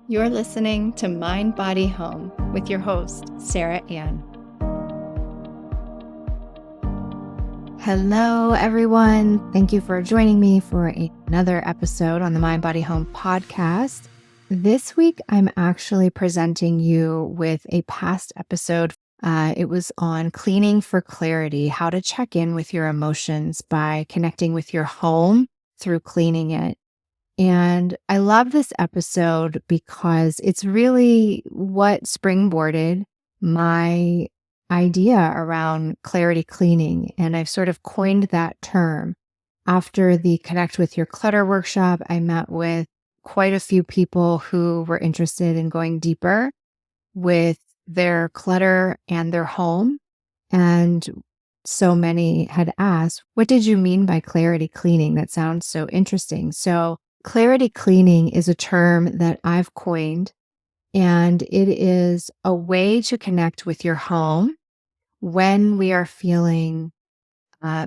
You're listening to Mind, Body, Home with your host, Sara Ann. Hello, everyone. Thank you for joining me for another episode on the Mind, Body, Home podcast. This week, I'm actually presenting you with a past episode. It was on cleaning for clarity, how to check in with your emotions by connecting with your home through cleaning it. And I love this episode because it's really what springboarded my idea around clarity cleaning. And I've sort of coined that term. After the Connect with Your Clutter workshop, I met with quite a few people who were interested in going deeper with their clutter and their home. And so many had asked, what did you mean by clarity cleaning? That sounds so interesting. So clarity cleaning is a term that I've coined, and it is a way to connect with your home when we are feeling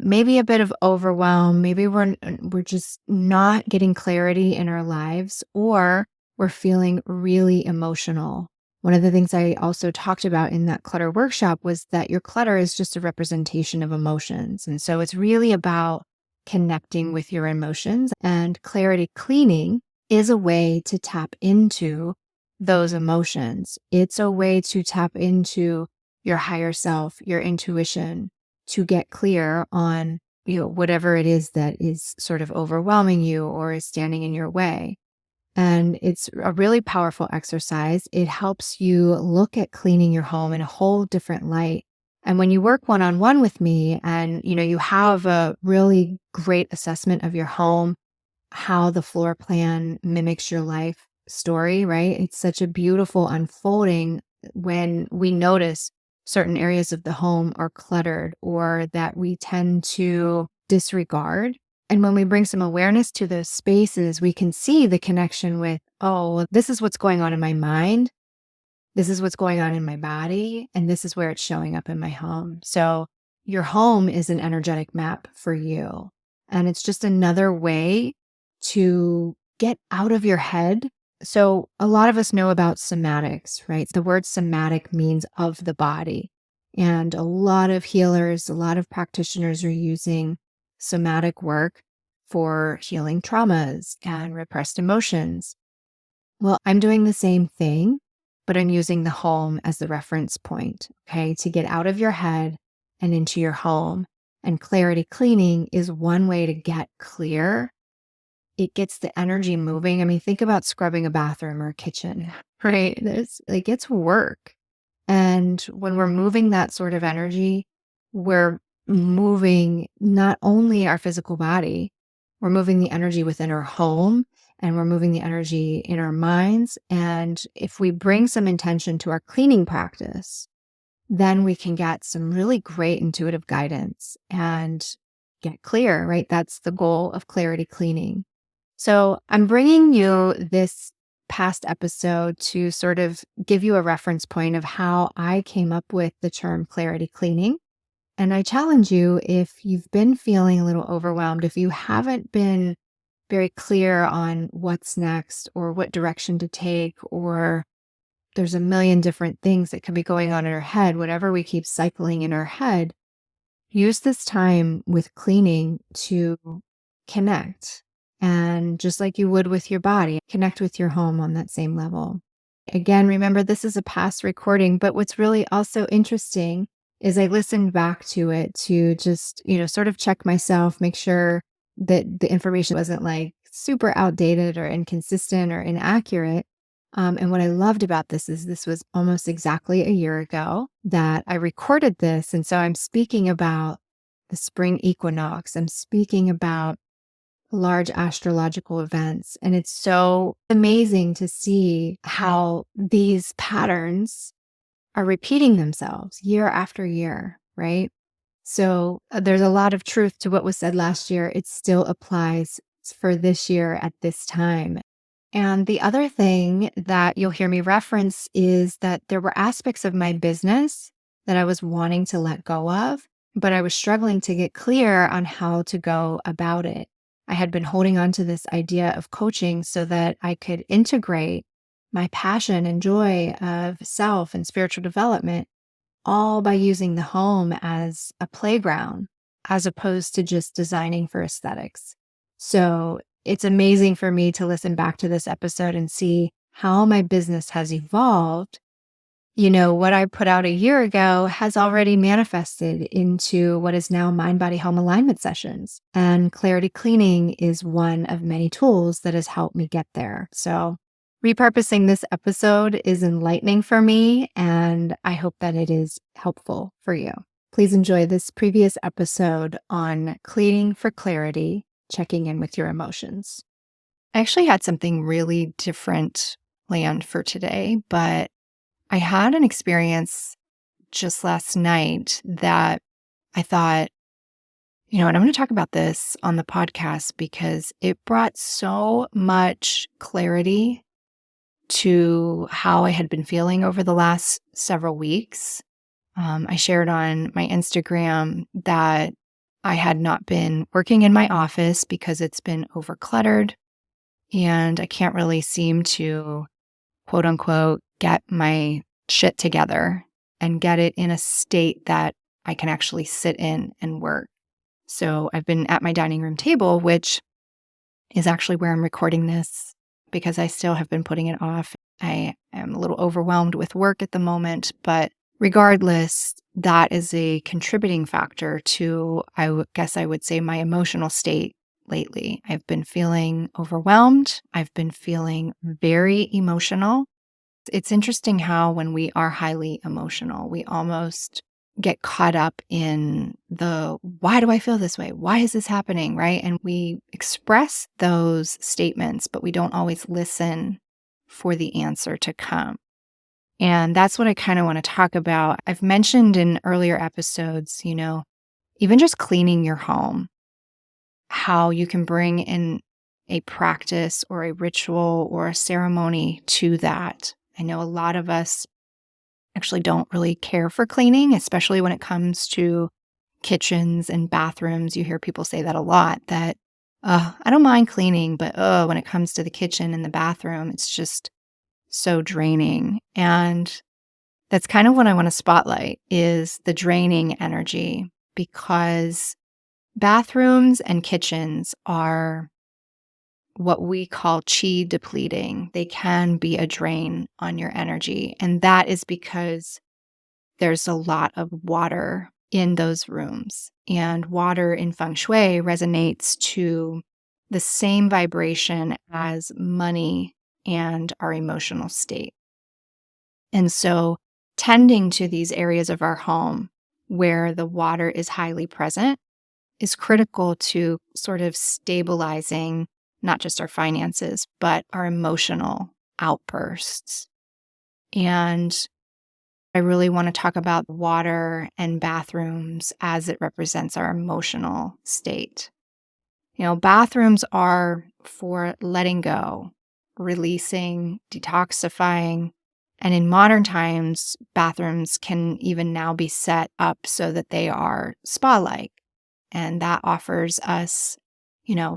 maybe a bit of overwhelm. Maybe we're just not getting clarity in our lives, or we're feeling really emotional. One of the things I also talked about in that clutter workshop was that your clutter is just a representation of emotions. And so it's really about connecting with your emotions, and clarity cleaning is a way to tap into those emotions. It's a way to tap into your higher self, your intuition, to get clear on, whatever it is that is sort of overwhelming you or is standing in your way. And it's a really powerful exercise. It helps you look at cleaning your home in a whole different light. And when you work one-on-one with me and, you have a really great assessment of your home, how the floor plan mimics your life story, right? It's such a beautiful unfolding when we notice certain areas of the home are cluttered or that we tend to disregard. And when we bring some awareness to those spaces, we can see the connection with, oh, this is what's going on in my mind. This is what's going on in my body. And this is where it's showing up in my home. So your home is an energetic map for you. And it's just another way to get out of your head. So a lot of us know about somatics, right? The word somatic means of the body. And a lot of healers, a lot of practitioners are using somatic work for healing traumas and repressed emotions. Well, I'm doing the same thing, but I'm using the home as the reference point, okay, to get out of your head and into your home. And clarity cleaning is one way to get clear. It gets the energy moving. I mean, think about scrubbing a bathroom or a kitchen, right? It's work. And when we're moving that sort of energy, we're moving not only our physical body, we're moving the energy within our home, and we're moving the energy in our minds. And if we bring some intention to our cleaning practice, then we can get some really great intuitive guidance and get clear, right? That's the goal of clarity cleaning. So I'm bringing you this past episode to sort of give you a reference point of how I came up with the term clarity cleaning. And I challenge you, if you've been feeling a little overwhelmed, if you haven't been very clear on what's next or what direction to take, or there's a million different things that could be going on in our head, whatever we keep cycling in our head, use this time with cleaning to connect. And just like you would with your body, connect with your home on that same level. Again, remember, this is a past recording, but what's really also interesting is I listened back to it to just, sort of check myself, make sure that the information wasn't like super outdated or inconsistent or inaccurate. And what I loved about this is this was almost exactly a year ago that I recorded this. And so I'm speaking about the spring equinox. I'm speaking about large astrological events. And it's so amazing to see how these patterns are repeating themselves year after year, right? So there's a lot of truth to what was said last year. It still applies for this year at this time. And the other thing that you'll hear me reference is that there were aspects of my business that I was wanting to let go of, but I was struggling to get clear on how to go about it. I had been holding on to this idea of coaching so that I could integrate my passion and joy of self and spiritual development, all by using the home as a playground as opposed to just designing for aesthetics. So it's amazing for me to listen back to this episode and see how my business has evolved. What I put out a year ago has already manifested into what is now mind body home alignment sessions. And clarity cleaning is one of many tools that has helped me get there. So, repurposing this episode is enlightening for me, and I hope that it is helpful for you. Please enjoy this previous episode on cleaning for clarity, checking in with your emotions. I actually had something really different planned for today, but I had an experience just last night that I thought, and I'm going to talk about this on the podcast because it brought so much clarity to how I had been feeling over the last several weeks. I shared on my Instagram that I had not been working in my office because it's been overcluttered and I can't really seem to, quote unquote, get my shit together and get it in a state that I can actually sit in and work. So I've been at my dining room table, which is actually where I'm recording this because I still have been putting it off. I am a little overwhelmed with work at the moment, but regardless, that is a contributing factor to, guess I would say, my emotional state lately. I've been feeling overwhelmed. I've been feeling very emotional. It's interesting how when we are highly emotional, we almost get caught up in the, why do I feel this way? Why is this happening? Right? And we express those statements, but we don't always listen for the answer to come. And that's what I kind of want to talk about. I've mentioned in earlier episodes, even just cleaning your home, how you can bring in a practice or a ritual or a ceremony to that. I know a lot of us actually don't really care for cleaning, especially when it comes to kitchens and bathrooms. You hear people say that a lot, that I don't mind cleaning, but when it comes to the kitchen and the bathroom, it's just so draining. And that's kind of what I want to spotlight is the draining energy, because bathrooms and kitchens are what we call chi depleting. They can be a drain on your energy. And that is because there's a lot of water in those rooms. And water in feng shui resonates to the same vibration as money and our emotional state. And so tending to these areas of our home where the water is highly present is critical to sort of stabilizing not just our finances, but our emotional outbursts. And I really want to talk about water and bathrooms as it represents our emotional state. Bathrooms are for letting go, releasing, detoxifying. And in modern times, bathrooms can even now be set up so that they are spa-like. And that offers us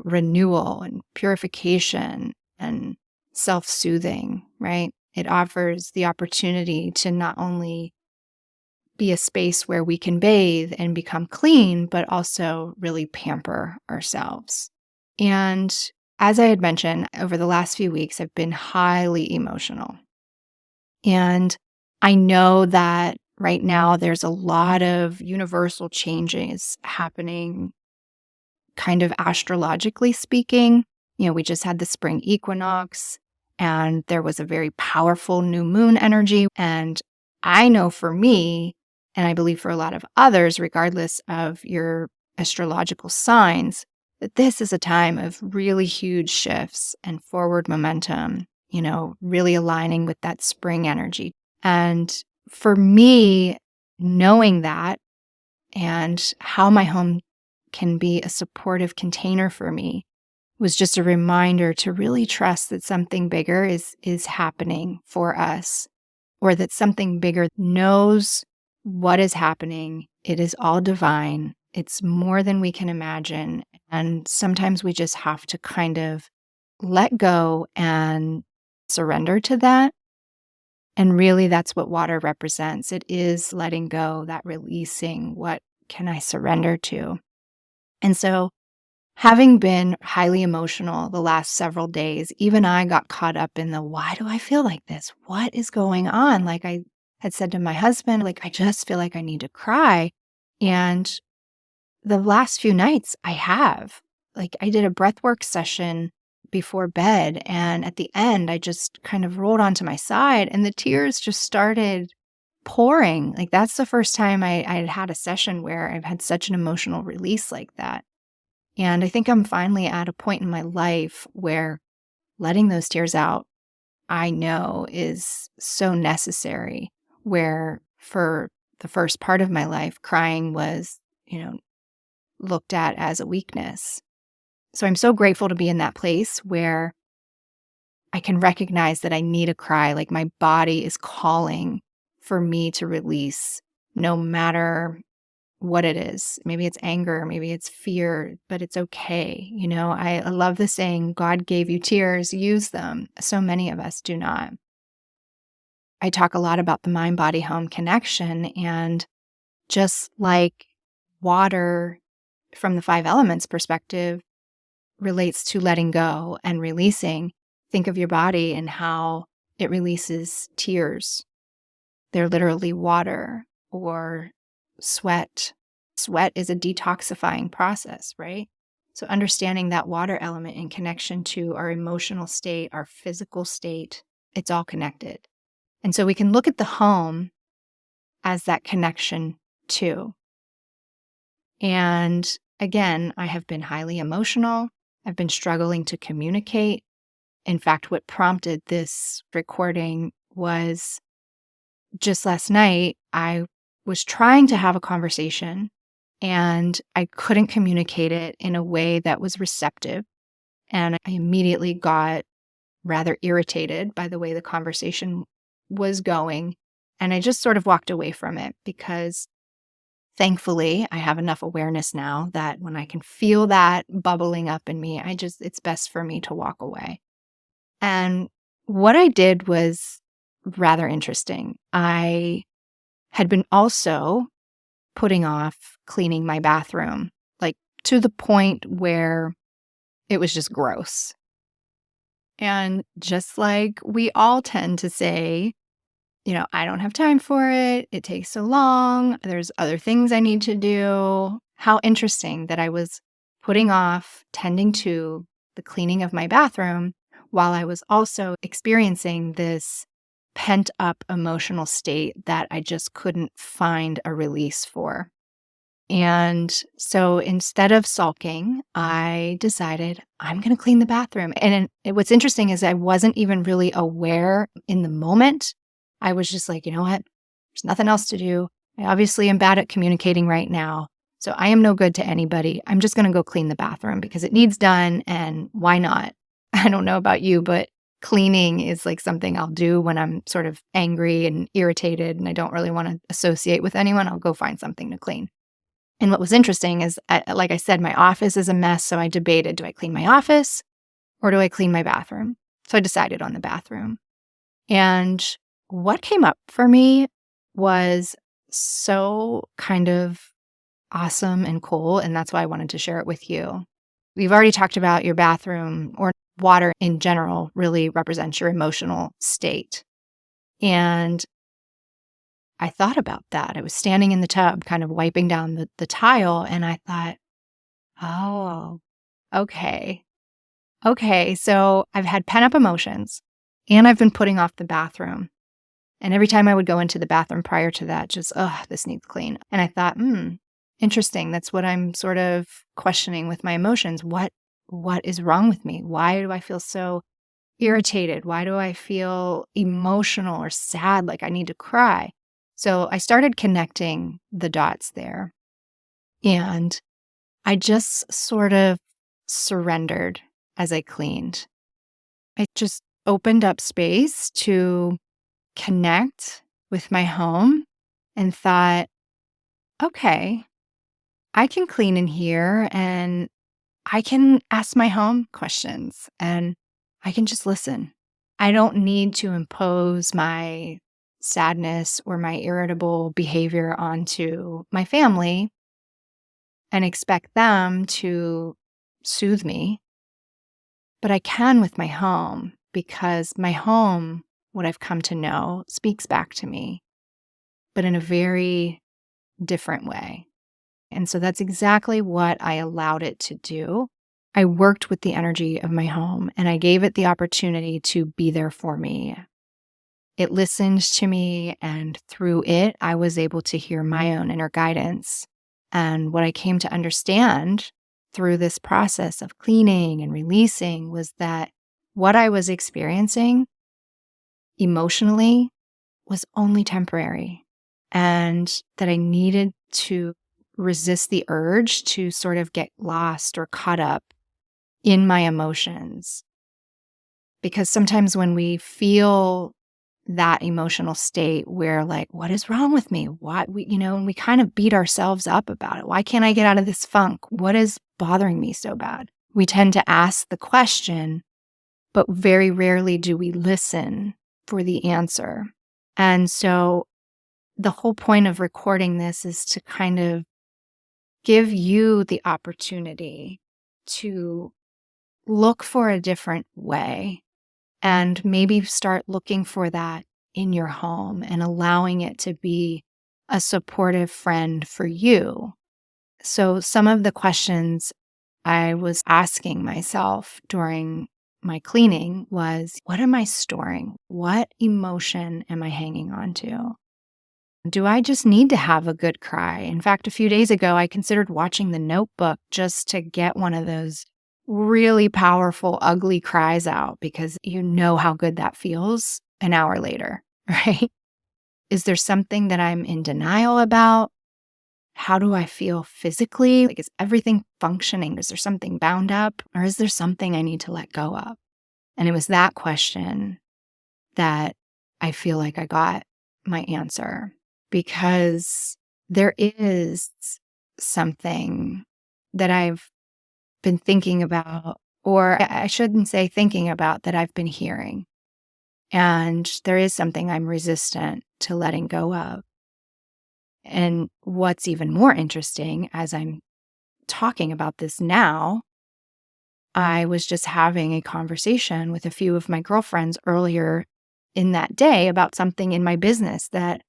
renewal and purification and self-soothing, right? It offers the opportunity to not only be a space where we can bathe and become clean, but also really pamper ourselves. And as I had mentioned, over the last few weeks, I've been highly emotional. And I know that right now there's a lot of universal changes happening kind of astrologically speaking. We just had the spring equinox and there was a very powerful new moon energy. And I know for me, and I believe for a lot of others, regardless of your astrological signs, that this is a time of really huge shifts and forward momentum, really aligning with that spring energy. And for me, knowing that and how my home can be a supportive container for me was just a reminder to really trust that something bigger is happening for us, or that something bigger knows what is happening. It is all divine. It's more than we can imagine. And sometimes we just have to kind of let go and surrender to that. And really, that's what water represents. It is letting go, that releasing. What can I surrender to? And so, having been highly emotional the last several days, even I got caught up in the why do I feel like this? What is going on? Like I had said to my husband, like, I just feel like I need to cry. And the last few nights I have. Like I did a breathwork session before bed, and at the end I just kind of rolled onto my side and the tears just started pouring. Like that's the first time I had had a session where I've had such an emotional release like that. And I think I'm finally at a point in my life where letting those tears out, I know is so necessary. Where for the first part of my life, crying was, looked at as a weakness. So I'm so grateful to be in that place where I can recognize that I need a cry, like my body is calling for me to release no matter what it is. Maybe it's anger, maybe it's fear, but it's okay. I love the saying, God gave you tears, use them. So many of us do not. I talk a lot about the mind body home connection, and just like water from the five elements perspective relates to letting go and releasing, think of your body and how it releases tears. They're literally water or sweat. Sweat is a detoxifying process, right? So understanding that water element in connection to our emotional state, our physical state, it's all connected. And so we can look at the home as that connection too. And again, I have been highly emotional. I've been struggling to communicate. In fact, what prompted this recording was just last night, I was trying to have a conversation and I couldn't communicate it in a way that was receptive. And I immediately got rather irritated by the way the conversation was going. And I just sort of walked away from it because thankfully I have enough awareness now that when I can feel that bubbling up in me, it's best for me to walk away. And what I did was rather interesting. I had been also putting off cleaning my bathroom, like to the point where it was just gross. And just like we all tend to say, I don't have time for it. It takes so long. There's other things I need to do. How interesting that I was putting off tending to the cleaning of my bathroom while I was also experiencing this pent up emotional state that I just couldn't find a release for. And so instead of sulking, I decided I'm going to clean the bathroom. And what's interesting is I wasn't even really aware in the moment. I was just like, you know what? There's nothing else to do. I obviously am bad at communicating right now. So I am no good to anybody. I'm just going to go clean the bathroom because it needs done. And why not? I don't know about you, but cleaning is like something I'll do when I'm sort of angry and irritated and I don't really want to associate with anyone. I'll go find something to clean. And what was interesting is, like I said, my office is a mess. So I debated, do I clean my office or do I clean my bathroom? So I decided on the bathroom. And what came up for me was so kind of awesome and cool. And that's why I wanted to share it with you. We've already talked about your bathroom, or water in general really represents your emotional state. And I thought about that. I was standing in the tub, kind of wiping down the tile, and I thought, oh, okay. Okay, so I've had pent up emotions and I've been putting off the bathroom. And every time I would go into the bathroom prior to that, just, this needs clean. And I thought, interesting. That's what I'm sort of questioning with my emotions. What is wrong with me? Why do I feel so irritated? Why do I feel emotional or sad, like I need to cry? So I started connecting the dots there. And I just sort of surrendered as I cleaned. I just opened up space to connect with my home and thought, okay, I can clean in here and I can ask my home questions and I can just listen. I don't need to impose my sadness or my irritable behavior onto my family and expect them to soothe me. But I can with my home because my home, what I've come to know, speaks back to me, but in a very different way. And so that's exactly what I allowed it to do. I worked with the energy of my home and I gave it the opportunity to be there for me. It listened to me, and through it, I was able to hear my own inner guidance. And what I came to understand through this process of cleaning and releasing was that what I was experiencing emotionally was only temporary, and that I needed to resist the urge to sort of get lost or caught up in my emotions. Because sometimes when we feel that emotional state where like, what is wrong with me? Why and we kind of beat ourselves up about it. Why can't I get out of this funk? What is bothering me so bad? We tend to ask the question, but very rarely do we listen for the answer. And so the whole point of recording this is to kind of give you the opportunity to look for a different way and maybe start looking for that in your home and allowing it to be a supportive friend for you. So, some of the questions I was asking myself during my cleaning was, what am I storing? What emotion am I hanging on to? Do I just need to have a good cry? In fact, a few days ago, I considered watching The Notebook just to get one of those really powerful, ugly cries out because you know how good that feels an hour later, right? Is there something that I'm in denial about? How do I feel physically? Like, is everything functioning? Is there something bound up? Or is there something I need to let go of? And it was that question that I feel like I got my answer, because there is something that I've been thinking about, or I shouldn't say thinking about, that I've been hearing. And there is something I'm resistant to letting go of. And what's even more interesting, as I'm talking about this now, I was just having a conversation with a few of my girlfriends earlier in that day about something in my business that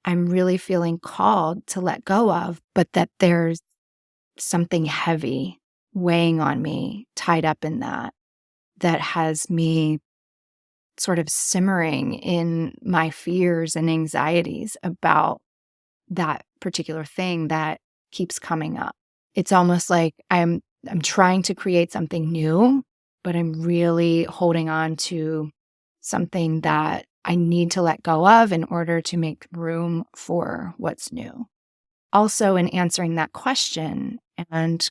I'm really feeling called to let go of, but that there's something heavy weighing on me, tied up in that has me sort of simmering in my fears and anxieties about that particular thing that keeps coming up. It's almost like I'm trying to create something new, but I'm really holding on to something that I need to let go of in order to make room for what's new. Also, in answering that question and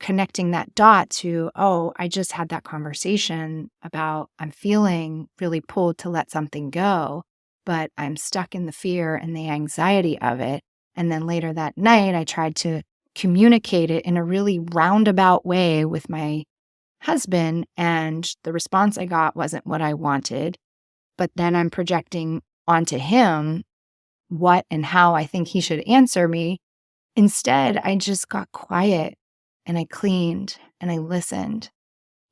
connecting that dot to, oh, I just had that conversation about I'm feeling really pulled to let something go, but I'm stuck in the fear and the anxiety of it. And then later that night, I tried to communicate it in a really roundabout way with my husband, and the response I got wasn't what I wanted. But then I'm projecting onto him what and how I think he should answer me. Instead, I just got quiet and I cleaned and I listened.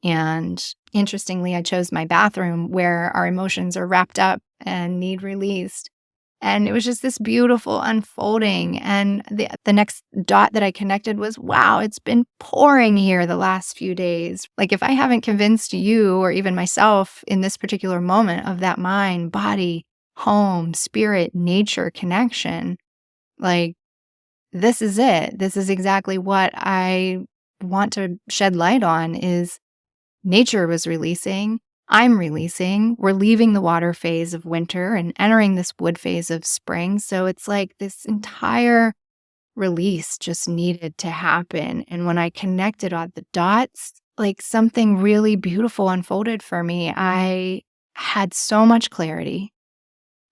And interestingly, I chose my bathroom where our emotions are wrapped up and need released. And it was just this beautiful unfolding. And the next dot that I connected was, wow, it's been pouring here the last few days. Like, if I haven't convinced you or even myself in this particular moment of that mind, body, home, spirit, nature connection, like, this is it. This is exactly what I want to shed light on. Is nature was releasing. I'm releasing. We're leaving the water phase of winter and entering this wood phase of spring. So it's like this entire release just needed to happen. And when I connected all the dots, like, something really beautiful unfolded for me. I had so much clarity.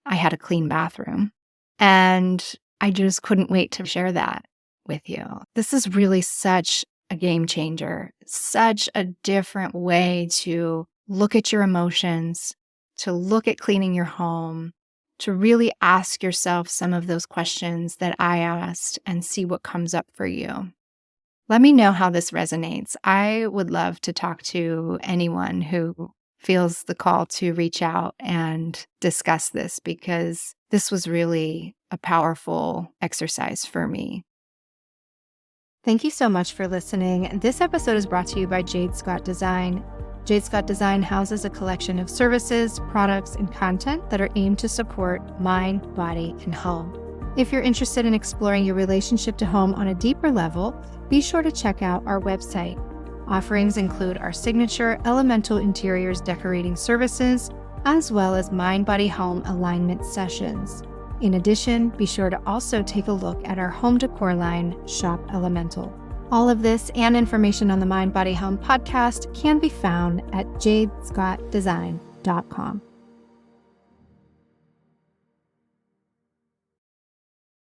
I had a clean bathroom. And I just couldn't wait to share that with you. This is really such a game changer, such a different way to look at your emotions, to look at cleaning your home, to really ask yourself some of those questions that I asked and see what comes up for you. Let me know how this resonates. I would love to talk to anyone who feels the call to reach out and discuss this, because this was really a powerful exercise for me. Thank you so much for listening. This episode is brought to you by Jade Scott Design. Jade Scott Design houses a collection of services, products, and content that are aimed to support mind, body, and home. If you're interested in exploring your relationship to home on a deeper level, be sure to check out our website. Offerings include our signature elemental interiors decorating services, as well as mind-body-home alignment sessions. In addition, be sure to also take a look at our home decor line, Shop Elemental. All of this and information on the Mind Body Home podcast can be found at jadescottdesign.com.